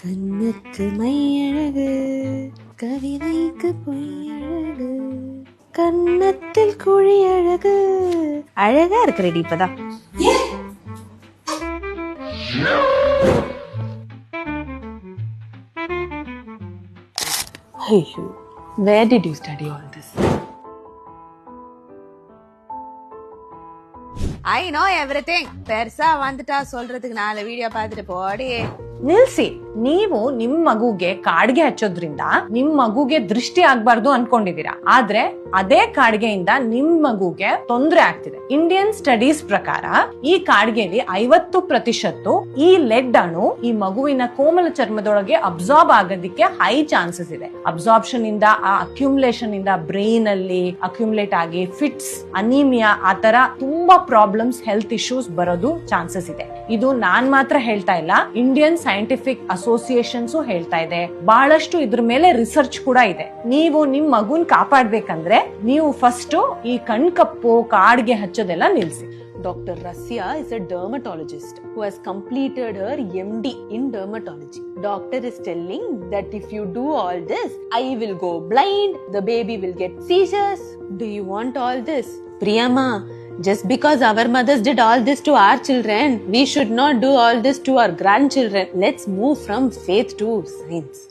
கண்ணுக்கு மையழகு கவிதைக்கு பொய்யழகு கன்னத்தில் குழி அழகு அழகா இருக்கிறடி இப்பதான். Hey you, where did you study all this? I know everything. பெருசா வந்துட்டா சொல்றதுக்கு 4 வீடிಯೋ பார்த்துட்டு போடி. ನಿಲ್ಸಿ, ನೀವು ನಿಮ್ ಮಗುಗೆ ಕಾಡ್ಗೆ ಹಚ್ಚೋದ್ರಿಂದ ನಿಮ್ ಮಗುಗೆ ದೃಷ್ಟಿ ಆಗ್ಬಾರ್ದು ಅನ್ಕೊಂಡಿದೀರಾ, ಆದ್ರೆ ಅದೇ ಕಾಡ್ಗೆಯಿಂದ ನಿಮ್ ಮಗುಗೆ ತೊಂದ್ರೆ ಆಗ್ತಿದೆ. ಇಂಡಿಯನ್ ಸ್ಟಡೀಸ್ ಪ್ರಕಾರ ಈ ಕಾಡ್ಗೆಲಿ 50% ಈ ಲೆಡ್ ಅಣು ಈ ಮಗುವಿನ ಕೋಮಲ ಚರ್ಮದೊಳಗೆ ಅಬ್ಸಾರ್ಬ್ ಆಗೋದಿಕ್ಕೆ ಹೈ ಚಾನ್ಸಸ್ ಇದೆ. ಅಬ್ಸಾರ್ಪ್ಷನ್ ಇಂದ ಆ ಅಕ್ಯುಮುಲೇಷನ್ ಇಂದ ಬ್ರೈನ್ ಅಲ್ಲಿ ಅಕ್ಯುಮುಲೇಟ್ ಆಗಿ ಫಿಟ್ಸ್, ಅನೀಮಿಯಾ ಆತರ ತುಂಬಾ ಪ್ರಾಬ್ಲಮ್ಸ್, ಹೆಲ್ತ್ ಇಶ್ಯೂಸ್ ಬರೋದು ಚಾನ್ಸಸ್ ಇದೆ. ಇದು ನಾನ್ ಮಾತ್ರ ಹೇಳ್ತಾ ಇಲ್ಲ, ಇಂಡಿಯನ್ ಸೈಂಟಿಫಿಕ್ ಅಸೋಸಿಯೇಷನ್ಸ್ ಹೇಳ್ತಾ ಇದೆ. ಬಹಳಷ್ಟು ಇದ್ರ ಮೇಲೆ ರಿಸರ್ಚ್ ಕೂಡ ಇದೆ. ನೀವು ನಿಮ್ ಮಗುನ್ ಕಾಪಾಡ್ಬೇಕಂದ್ರೆ ನೀವು ಫಸ್ಟ್ ಈ ಕಣ್ಕಪ್ಪು ಕಾಡ್ಗೆ ಹಚ್ಚೋದೆಲ್ಲ ನಿಲ್ಸಿ. Dr. Rasya is a dermatologist who has completed her MD in dermatology. Doctor is telling that if you do all this, eye will go blind, the baby will get seizures. Do you want all this? Priyama, just because our mothers did all this to our children, we should not do all this to our grandchildren. Let's move from faith to science.